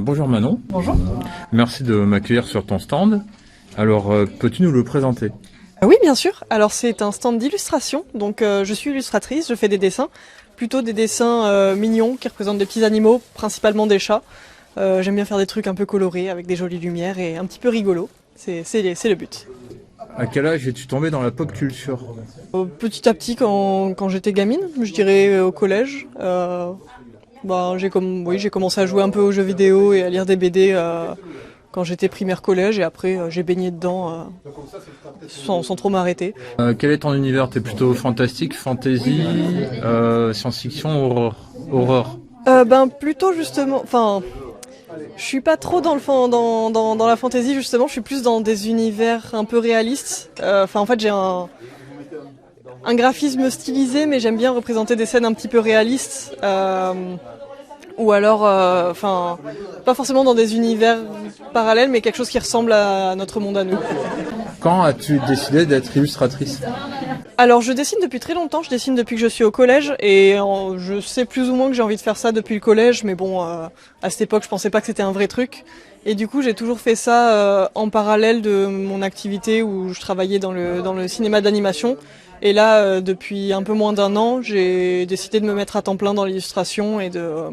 Bonjour Manon. Bonjour. Merci de m'accueillir sur ton stand. Alors, peux-tu nous le présenter? Oui, bien sûr. Alors, c'est un stand d'illustration. Donc, je suis illustratrice, je fais des dessins. Plutôt des dessins mignons qui représentent des petits animaux, principalement des chats. J'aime bien faire des trucs un peu colorés, avec des jolies lumières et un petit peu rigolo. C'est le but. À quel âge es-tu tombé dans la pop culture? Petit à petit, quand j'étais gamine, je dirais au collège, j'ai commencé à jouer un peu aux jeux vidéo et à lire des BD quand j'étais primaire-collège, et après j'ai baigné dedans sans trop m'arrêter. Quel est ton univers? T'es plutôt fantastique, fantasy, science-fiction, horreur? Plutôt justement, je suis pas trop dans la fantasy justement, je suis plus dans des univers un peu réalistes. En fait, j'ai un graphisme stylisé, mais j'aime bien représenter des scènes un petit peu réalistes. Ou alors, pas forcément dans des univers parallèles, mais quelque chose qui ressemble à notre monde à nous. Quand as-tu décidé d'être illustratrice? Alors, je dessine depuis très longtemps, je dessine depuis que je suis au collège, et je sais plus ou moins que j'ai envie de faire ça depuis le collège, mais bon, à cette époque, je pensais pas que c'était un vrai truc. Et du coup, j'ai toujours fait ça en parallèle de mon activité où je travaillais dans le cinéma d'animation. Et là, depuis un peu moins d'un an, j'ai décidé de me mettre à temps plein dans l'illustration et de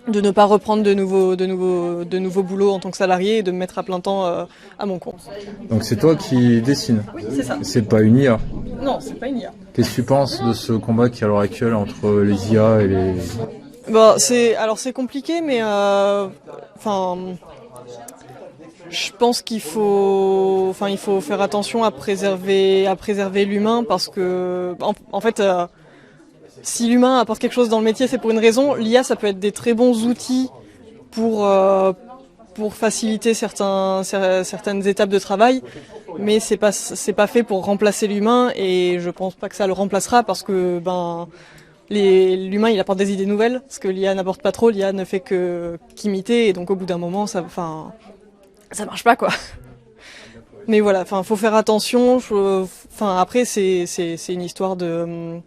ne pas reprendre de nouveaux boulots en tant que salarié et de me mettre à plein temps à mon compte. Donc c'est toi qui dessines? Oui, c'est ça. C'est pas une IA? Non, c'est pas une IA. Qu'est-ce que tu penses de ce combat qui est à l'heure actuelle entre les IA et les... C'est compliqué, mais je pense qu'il faut faire attention à préserver l'humain, parce que en fait, si l'humain apporte quelque chose dans le métier, c'est pour une raison. L'IA, ça peut être des très bons outils pour faciliter certaines étapes de travail, mais c'est pas fait pour remplacer l'humain, et je pense pas que ça le remplacera, parce que l'humain, il apporte des idées nouvelles, ce que l'IA n'apporte pas trop. L'IA ne fait qu'imiter, et donc au bout d'un moment, ça marche pas, quoi. Mais voilà, faut faire attention. Après, c'est une histoire de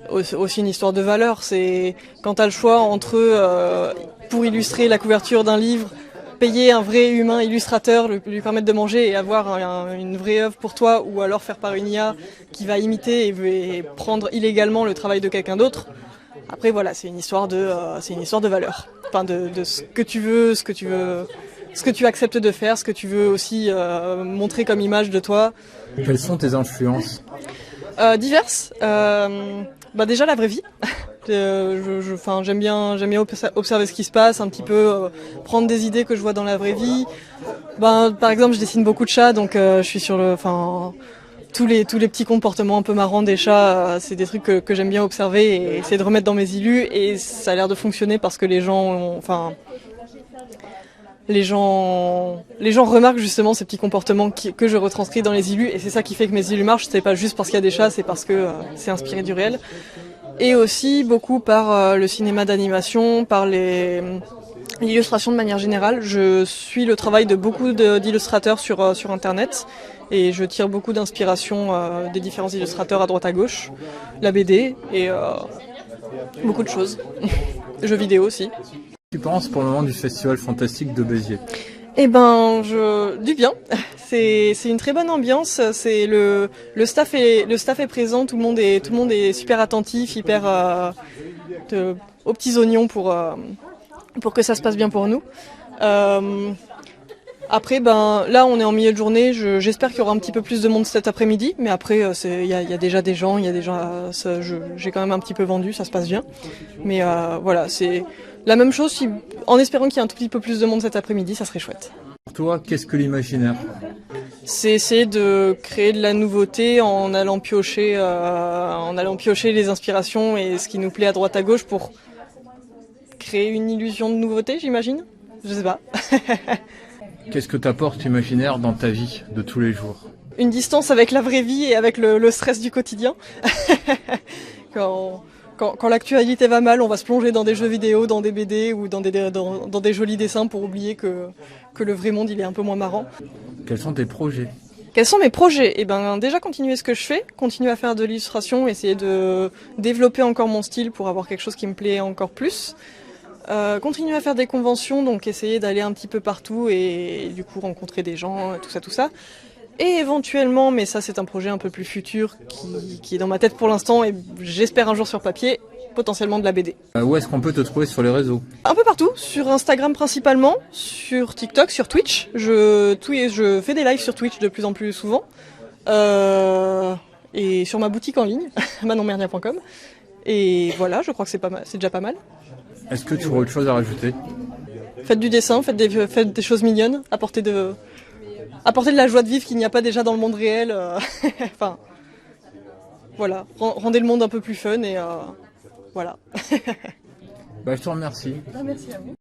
aussi une histoire de valeur. C'est quand t'as le choix entre pour illustrer la couverture d'un livre, payer un vrai humain illustrateur, lui permettre de manger et avoir une vraie œuvre pour toi, ou alors faire par une IA qui va imiter et prendre illégalement le travail de quelqu'un d'autre. Après voilà, c'est une histoire de valeur. De ce que tu veux, ce que tu acceptes de faire, ce que tu veux aussi montrer comme image de toi. Quelles sont tes influences? Diverses. Déjà la vraie vie. J'aime bien observer ce qui se passe, un petit peu prendre des idées que je vois dans la vraie vie. Par exemple, je dessine beaucoup de chats, donc je suis sur tous les petits comportements un peu marrants des chats, c'est des trucs que j'aime bien observer et essayer de remettre dans mes illus, et ça a l'air de fonctionner parce que les gens remarquent justement ces petits comportements que je retranscris dans les illus, et c'est ça qui fait que mes illus marchent. C'est pas juste parce qu'il y a des chats, c'est parce que c'est inspiré du réel. Et aussi beaucoup par le cinéma d'animation, par l'illustration de manière générale. Je suis le travail de beaucoup d'illustrateurs sur Internet, et je tire beaucoup d'inspiration des différents illustrateurs à droite à gauche, la BD et beaucoup de choses. Jeux vidéo aussi. Tu penses pour le moment du Festival Fantastique de Béziers? Du bien. C'est une très bonne ambiance. C'est le staff est présent. Tout le monde est super attentif, hyper aux petits oignons pour que ça se passe bien pour nous. Après, là, on est en milieu de journée. J'espère qu'il y aura un petit peu plus de monde cet après-midi. Mais après, il y a déjà des gens. J'ai quand même un petit peu vendu. Ça se passe bien. Mais voilà, c'est la même chose. En espérant qu'il y ait un tout petit peu plus de monde cet après-midi, ça serait chouette. Pour toi, qu'est-ce que l'imaginaire? C'est essayer de créer de la nouveauté en allant piocher les inspirations et ce qui nous plaît à droite à gauche pour créer une illusion de nouveauté, j'imagine. Je sais pas. Qu'est-ce que t'apporte l'imaginaire dans ta vie de tous les jours? Une distance avec la vraie vie et avec le stress du quotidien. Quand l'actualité va mal, on va se plonger dans des jeux vidéo, dans des BD ou dans des jolis dessins pour oublier que le vrai monde, il est un peu moins marrant. Quels sont tes projets? Quels sont mes projets? Déjà continuer ce que je fais, continuer à faire de l'illustration, essayer de développer encore mon style pour avoir quelque chose qui me plaît encore plus. Continuer à faire des conventions, donc essayer d'aller un petit peu partout et du coup rencontrer des gens, tout ça. Et éventuellement, mais ça c'est un projet un peu plus futur qui est dans ma tête pour l'instant et j'espère un jour sur papier, potentiellement de la BD. Où est-ce qu'on peut te trouver sur les réseaux? Un peu partout, sur Instagram principalement, sur TikTok, sur Twitch. Je fais des lives sur Twitch de plus en plus souvent. Et sur ma boutique en ligne, manonmernia.com. Et voilà, je crois que c'est déjà pas mal. Est-ce que tu aurais autre chose à rajouter? Faites du dessin, faites des choses mignonnes, apportez de la joie de vivre qu'il n'y a pas déjà dans le monde réel. Enfin, voilà, rendez le monde un peu plus fun et voilà. Je te remercie. Merci à vous.